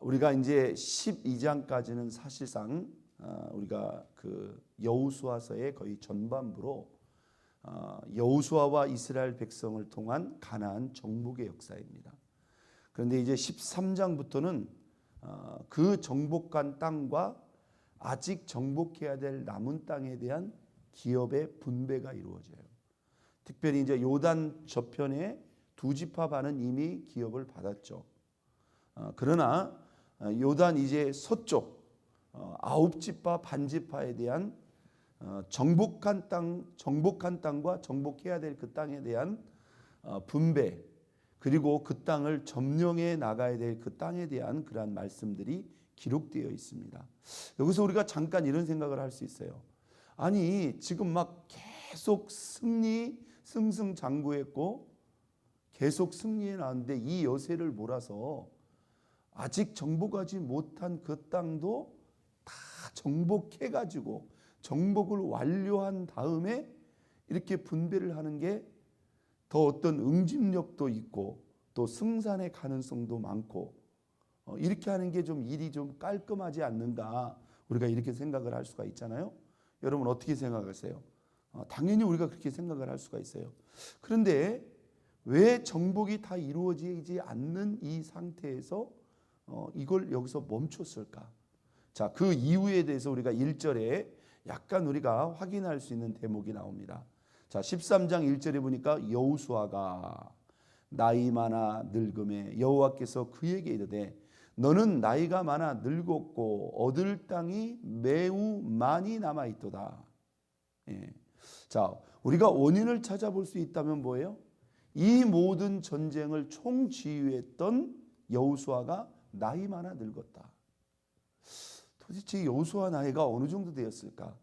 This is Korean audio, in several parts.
우리가 이제 12장까지는 사실상 우리가 그 여호수아서의 거의 전반부로 여호수아와 이스라엘 백성을 통한 가나안 정복의 역사입니다. 그런데 이제 13장부터는 그 정복한 땅과 아직 정복해야 될 남은 땅에 대한 기업의 분배가 이루어져요. 특별히 이제 요단 저편에 두 지파 반은 이미 기업을 받았죠. 그러나 요단 이제 서쪽 9지파 반지파에 대한 정복한 땅과 정복해야 될 그 땅에 대한 분배, 그리고 그 땅을 점령해 나가야 될 그 땅에 대한 그러한 말씀들이 기록되어 있습니다. 여기서 우리가 잠깐 이런 생각을 할 수 있어요. 아니 지금 막 계속 승승장구했고 계속 승리해 나왔는데 이 여세를 몰아서 아직 정복하지 못한 그 땅도 다 정복해가지고 정복을 완료한 다음에 이렇게 분배를 하는 게 더 어떤 응집력도 있고 또 승산의 가능성도 많고 이렇게 하는 게 좀 일이 좀 깔끔하지 않는가, 우리가 이렇게 생각을 할 수가 있잖아요. 여러분 어떻게 생각하세요? 당연히 우리가 그렇게 생각을 할 수가 있어요. 그런데 왜 정복이 다 이루어지지 않는 이 상태에서 이걸 여기서 멈췄을까? 자, 그 이유에 대해서 우리가 1절에 약간 우리가 확인할 수 있는 대목이 나옵니다. 자, 13장 1절에 보니까 여호수아가 나이 많아 늙음에 여호와께서 그에게 이르되 너는 나이가 많아 늙었고 얻을 땅이 매우 많이 남아 있도다. 예. 자, 우리가 원인을 찾아볼 수 있다면 뭐예요? 이 모든 전쟁을 총지휘했던 여호수아가 나이 많아 늙었다. 도대체 여호수아 나이가 어느 정도 되었을까?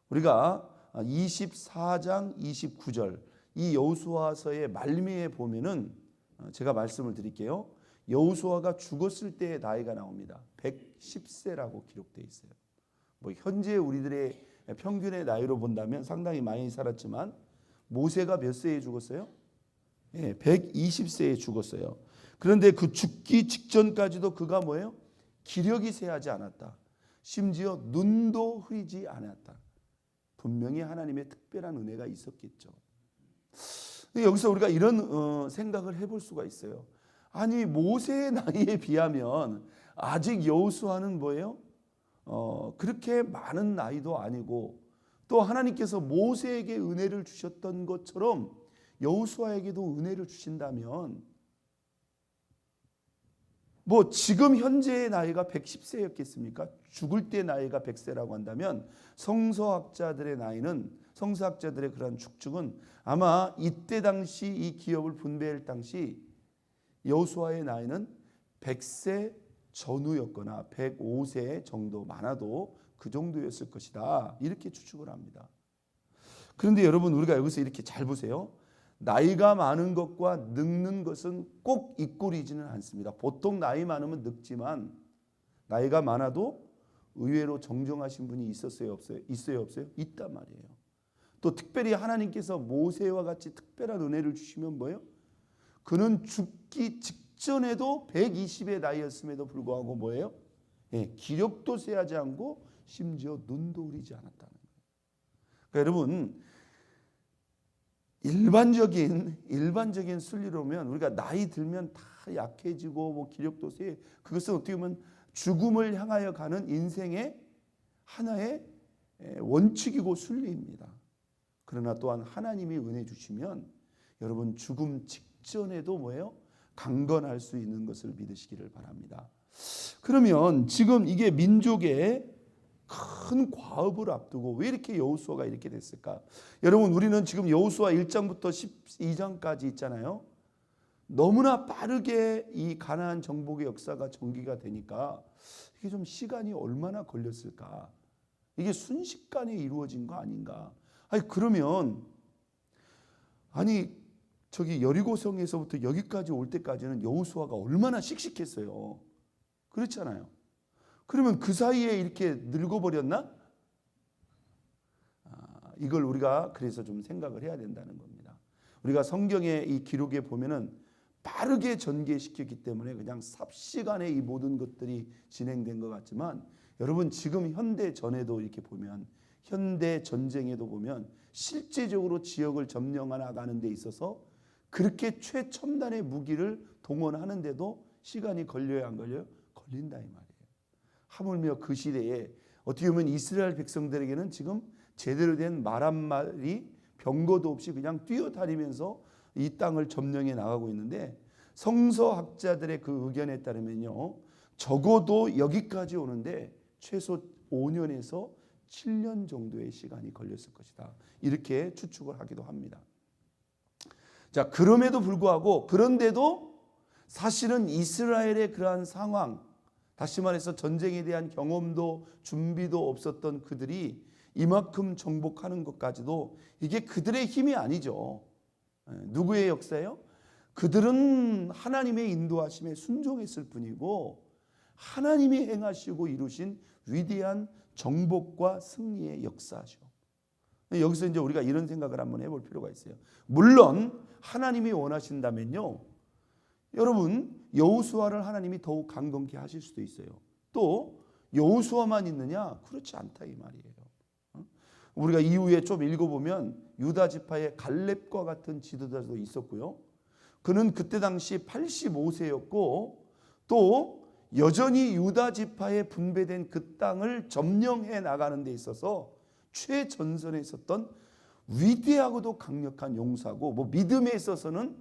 우리가 24장 29절 이 여호수아서의 말미에 보면은 제가 말씀을 드릴게요. 여호수아가 죽었을 때의 나이가 나옵니다. 110세라고 기록되어 있어요. 뭐 현재 우리들의 평균의 나이로 본다면 상당히 많이 살았지만 모세가 몇 세에 죽었어요? 120세에 죽었어요. 그런데 그 죽기 직전까지도 그가 뭐예요? 기력이 쇠하지 않았다. 심지어 눈도 흐리지 않았다. 분명히 하나님의 특별한 은혜가 있었겠죠. 여기서 우리가 이런 생각을 해볼 수가 있어요. 아니 모세의 나이에 비하면 아직 여호수아는 뭐예요? 그렇게 많은 나이도 아니고 또 하나님께서 모세에게 은혜를 주셨던 것처럼 여호수아에게도 은혜를 주신다면 뭐 지금 현재의 나이가 110세였겠습니까? 죽을 때 나이가 100세라고 한다면 성서학자들의 나이는, 성서학자들의 그런 축축은 아마 이때 당시 이 기업을 분배할 당시 여호수아의 나이는 100세 전후였거나 105세 정도, 많아도 그 정도였을 것이다, 이렇게 추측을 합니다. 그런데 여러분 우리가 여기서 이렇게 잘 보세요. 나이가 많은 것과 늙는 것은 꼭 이꼴이지는 않습니다. 보통 나이 많으면 늙지만 나이가 많아도 의외로 정정하신 분이 있었어요, 없어요? 있어요, 없어요? 있단 말이에요. 또 특별히 하나님께서 모세와 같이 특별한 은혜를 주시면 뭐예요? 그는 죽기 직전에도 120의 나이였음에도 불구하고 뭐예요? 기력도 쇠하지 않고 심지어 눈도 흐리지 않았다는 거예요. 그러니까 여러분 일반적인 순리로면 우리가 나이 들면 다 약해지고 뭐 기력도 쇠, 그것은 어떻게 보면 죽음을 향하여 가는 인생의 하나의 원칙이고 순리입니다. 그러나 또한 하나님이 은혜 주시면 여러분 죽음 직전에도 뭐예요? 강건할 수 있는 것을 믿으시기를 바랍니다. 그러면 지금 이게 민족의 큰 과업을 앞두고 왜 이렇게 여호수아가 이렇게 됐을까? 여러분 우리는 지금 여호수아 1장부터 12장까지 있잖아요. 너무나 빠르게 이 가나안 정복의 역사가 전개가 되니까 이게 좀 시간이 얼마나 걸렸을까? 이게 순식간에 이루어진 거 아닌가? 아니 그러면 저기 여리고성에서부터 여기까지 올 때까지는 여호수아가 얼마나 씩씩했어요. 그렇잖아요. 그러면 그 사이에 이렇게 늙어버렸나? 이걸 우리가 그래서 좀 생각을 해야 된다는 겁니다. 우리가 성경의 이 기록에 보면은 빠르게 전개시켰기 때문에 그냥 삽시간에 이 모든 것들이 진행된 것 같지만, 여러분 지금 현대 전에도 이렇게 보면, 현대 전쟁에도 보면 실제적으로 지역을 점령해 나가는 데 있어서 그렇게 최첨단의 무기를 동원하는데도 시간이 걸려야 안 걸려요? 걸린다 이 말이에요. 하물며 그 시대에 어떻게 보면 이스라엘 백성들에게는 지금 제대로 된 말 한 마리 병거도 없이 그냥 뛰어다니면서 이 땅을 점령해 나가고 있는데, 성서학자들의 그 의견에 따르면요, 적어도 여기까지 오는데 최소 5년에서 7년 정도의 시간이 걸렸을 것이다, 이렇게 추측을 하기도 합니다. 자, 그럼에도 불구하고, 그런데도 사실은 이스라엘의 그러한 상황, 다시 말해서 전쟁에 대한 경험도 준비도 없었던 그들이 이만큼 정복하는 것까지도 이게 그들의 힘이 아니죠. 누구의 역사예요? 그들은 하나님의 인도하심에 순종했을 뿐이고, 하나님이 행하시고 이루신 위대한 정복과 승리의 역사죠. 여기서 이제 우리가 이런 생각을 한번 해볼 필요가 있어요. 물론 하나님이 원하신다면요, 여러분 여호수아를 하나님이 더욱 강건케 하실 수도 있어요. 또 여호수아만 있느냐? 그렇지 않다 이 말이에요. 우리가 이후에 좀 읽어보면 유다 지파의 갈렙과 같은 지도자도 있었고요. 그는 그때 당시 85세였고 또 여전히 유다 지파에 분배된 그 땅을 점령해 나가는 데 있어서 최전선에 있었던 위대하고도 강력한 용사고, 뭐 믿음에 있어서는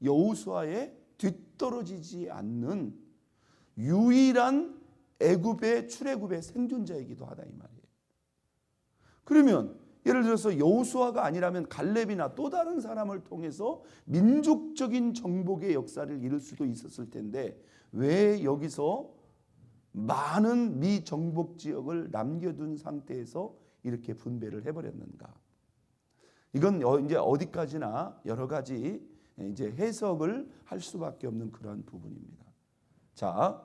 여호수아에 뒤떨어지지 않는 유일한 애굽의 출애굽의 생존자이기도 하다 이 말이에요. 그러면 예를 들어서 여호수아가 아니라면 갈렙이나 또 다른 사람을 통해서 민족적인 정복의 역사를 이룰 수도 있었을 텐데, 왜 여기서 많은 미정복 지역을 남겨둔 상태에서 이렇게 분배를 해버렸는가? 이건 이제 어디까지나 여러 가지 이제 해석을 할 수밖에 없는 그런 부분입니다. 자,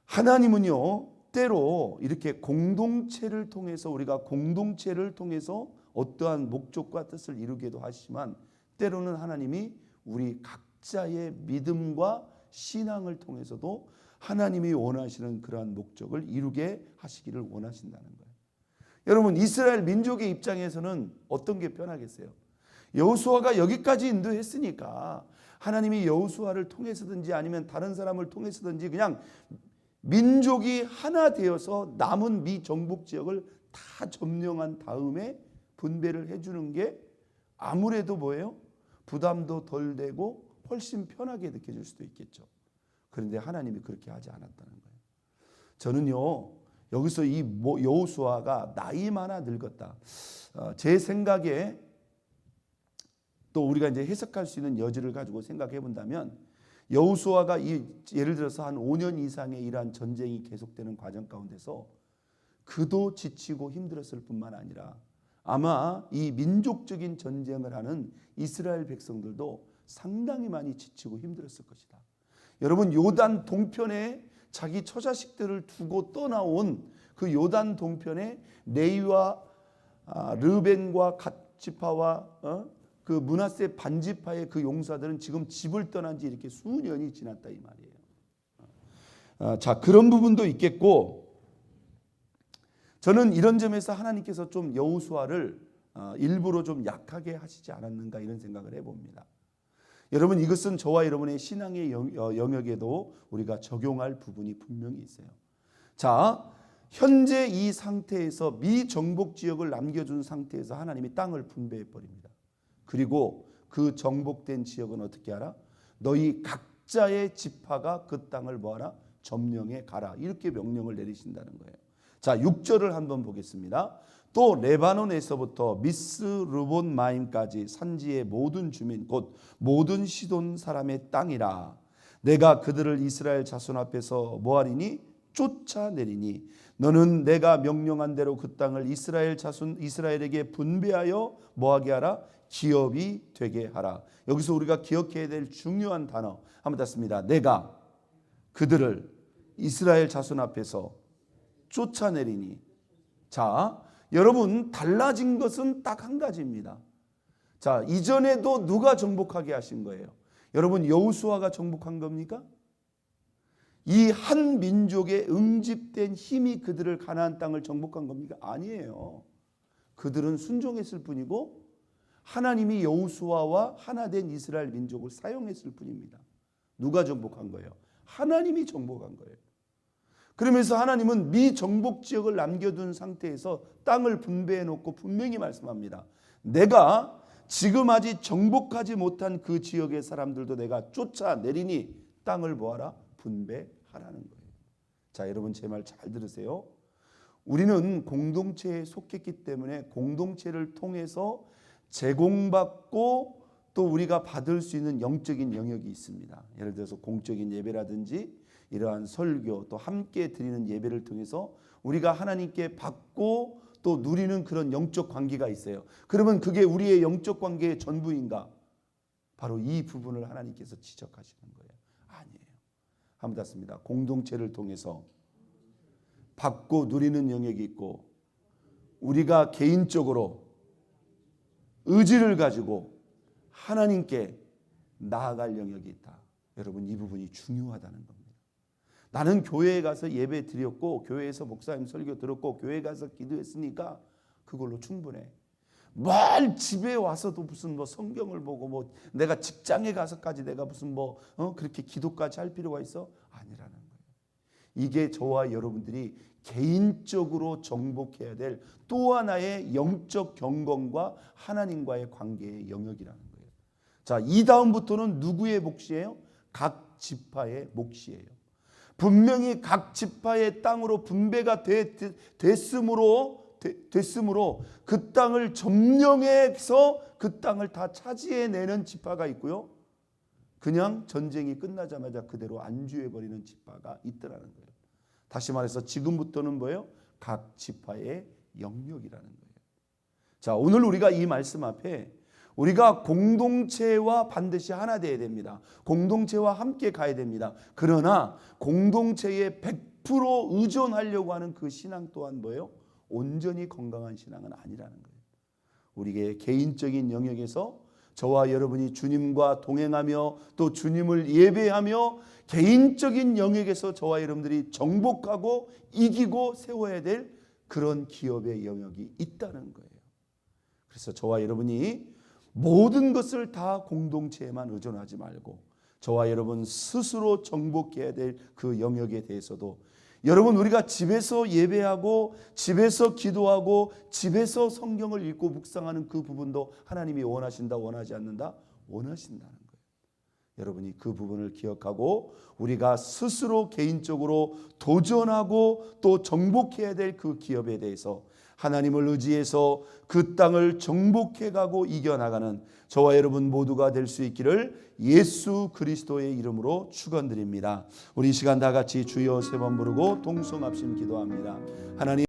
하나님은요, 때로 이렇게 공동체를 통해서, 우리가 공동체를 통해서 어떠한 목적과 뜻을 이루기도 하시지만, 때로는 하나님이 우리 각자의 믿음과 신앙을 통해서도 하나님이 원하시는 그러한 목적을 이루게 하시기를 원하신다는 거예요. 여러분, 이스라엘 민족의 입장에서는 어떤 게 편하겠어요? 여호수아가 여기까지 인도했으니까 하나님이 여호수아를 통해서든지 아니면 다른 사람을 통해서든지 그냥 민족이 하나 되어서 남은 미정복 지역을 다 점령한 다음에 분배를 해주는 게 아무래도 뭐예요? 부담도 덜 되고 훨씬 편하게 느껴질 수도 있겠죠. 그런데 하나님이 그렇게 하지 않았다는 거예요. 저는요, 여기서 이 여호수아가 나이 많아 늙었다, 제 생각에 또 우리가 이제 해석할 수 있는 여지를 가지고 생각해 본다면, 여호수아가 예를 들어서 한 5년 이상의 이러한 전쟁이 계속되는 과정 가운데서 그도 지치고 힘들었을 뿐만 아니라 아마 이 민족적인 전쟁을 하는 이스라엘 백성들도 상당히 많이 지치고 힘들었을 것이다. 여러분, 요단 동편에 자기 처자식들을 두고 떠나온 그 요단 동편에 레위와 르벤과 갓 지파와 그 므낫세 반지파의 그 용사들은 지금 집을 떠난 지 이렇게 수년이 지났다 이 말이에요. 자, 그런 부분도 있겠고, 저는 이런 점에서 하나님께서 좀 여호수아를 일부러 좀 약하게 하시지 않았는가, 이런 생각을 해봅니다. 여러분, 이것은 저와 여러분의 신앙의 영역에도 우리가 적용할 부분이 분명히 있어요. 자, 현재 이 상태에서 미정복 지역을 남겨준 상태에서 하나님이 땅을 분배해 버립니다. 그리고 그 정복된 지역은 어떻게 하라? 너희 각자의 지파가 그 땅을 뭐하라? 점령해 가라, 이렇게 명령을 내리신다는 거예요. 자, 6절을 한번 보겠습니다. 또 레바논에서부터 미스르본 마임까지 산지의 모든 주민 곧 모든 시돈 사람의 땅이라. 내가 그들을 이스라엘 자손 앞에서 뭐하리니? 쫓아내리니 너는 내가 명령한 대로 그 땅을 이스라엘 자손 이스라엘에게 분배하여 뭐하게 하라? 기업이 되게 하라. 여기서 우리가 기억해야 될 중요한 단어 한번 땄습니다. 내가 그들을 이스라엘 자손 앞에서 쫓아내리니. 자, 여러분, 달라진 것은 딱 한 가지입니다. 자, 이전에도 누가 정복하게 하신 거예요? 여러분 여호수아가 정복한 겁니까? 이 한 민족의 응집된 힘이 그들을 가나안 땅을 정복한 겁니까? 아니에요. 그들은 순종했을 뿐이고 하나님이 여호수아와 하나된 이스라엘 민족을 사용했을 뿐입니다. 누가 정복한 거예요? 하나님이 정복한 거예요. 그러면서 하나님은 미정복 지역을 남겨둔 상태에서 땅을 분배해 놓고 분명히 말씀합니다. 내가 지금 아직 정복하지 못한 그 지역의 사람들도 내가 쫓아내리니 땅을 뭐하라? 분배하라는 거예요. 자, 여러분 제 말 잘 들으세요. 우리는 공동체에 속했기 때문에 공동체를 통해서 제공받고 또 우리가 받을 수 있는 영적인 영역이 있습니다. 예를 들어서 공적인 예배라든지 이러한 설교 또 함께 드리는 예배를 통해서 우리가 하나님께 받고 또 누리는 그런 영적 관계가 있어요. 그러면 그게 우리의 영적 관계의 전부인가? 바로 이 부분을 하나님께서 지적하시는 거예요. 아니에요. 한번 닿습니다. 공동체를 통해서 받고 누리는 영역이 있고 우리가 개인적으로 의지를 가지고 하나님께 나아갈 영역이 있다. 여러분 이 부분이 중요하다는 겁니다. 나는 교회에 가서 예배 드렸고 교회에서 목사님 설교 들었고 교회 가서 기도했으니까 그걸로 충분해. 뭘 집에 와서도 무슨 뭐 성경을 보고 뭐 내가 직장에 가서까지 내가 무슨 뭐 그렇게 기도까지 할 필요가 있어? 아니라는 거예요. 이게 저와 여러분들이 개인적으로 정복해야 될 또 하나의 영적 경건과 하나님과의 관계의 영역이라는 거예요. 자, 이 다음부터는 누구의 몫이에요? 각 지파의 몫이에요. 분명히 각 지파의 땅으로 분배가 됐으므로 그 땅을 점령해서 그 땅을 다 차지해내는 지파가 있고요. 그냥 전쟁이 끝나자마자 그대로 안주해버리는 지파가 있더라는 거예요. 다시 말해서 지금부터는 뭐예요? 각 지파의 영역이라는 거예요. 자, 오늘 우리가 이 말씀 앞에 우리가 공동체와 반드시 하나 되어야 됩니다. 공동체와 함께 가야 됩니다. 그러나 공동체에 100% 의존하려고 하는 그 신앙 또한 뭐예요? 온전히 건강한 신앙은 아니라는 거예요. 우리의 개인적인 영역에서 저와 여러분이 주님과 동행하며 또 주님을 예배하며 개인적인 영역에서 저와 여러분들이 정복하고 이기고 세워야 될 그런 기업의 영역이 있다는 거예요. 그래서 저와 여러분이 모든 것을 다 공동체에만 의존하지 말고 저와 여러분 스스로 정복해야 될 그 영역에 대해서도 여러분 우리가 집에서 예배하고 집에서 기도하고 집에서 성경을 읽고 묵상하는 그 부분도 하나님이 원하신다 원하지 않는다? 원하신다는 거예요. 여러분이 그 부분을 기억하고 우리가 스스로 개인적으로 도전하고 또 정복해야 될 그 기업에 대해서 하나님을 의지해서 그 땅을 정복해가고 이겨나가는 저와 여러분 모두가 될 수 있기를 예수 그리스도의 이름으로 축원드립니다. 우리 이 시간 다 같이 주여 세 번 부르고 동성합심 기도합니다. 하나님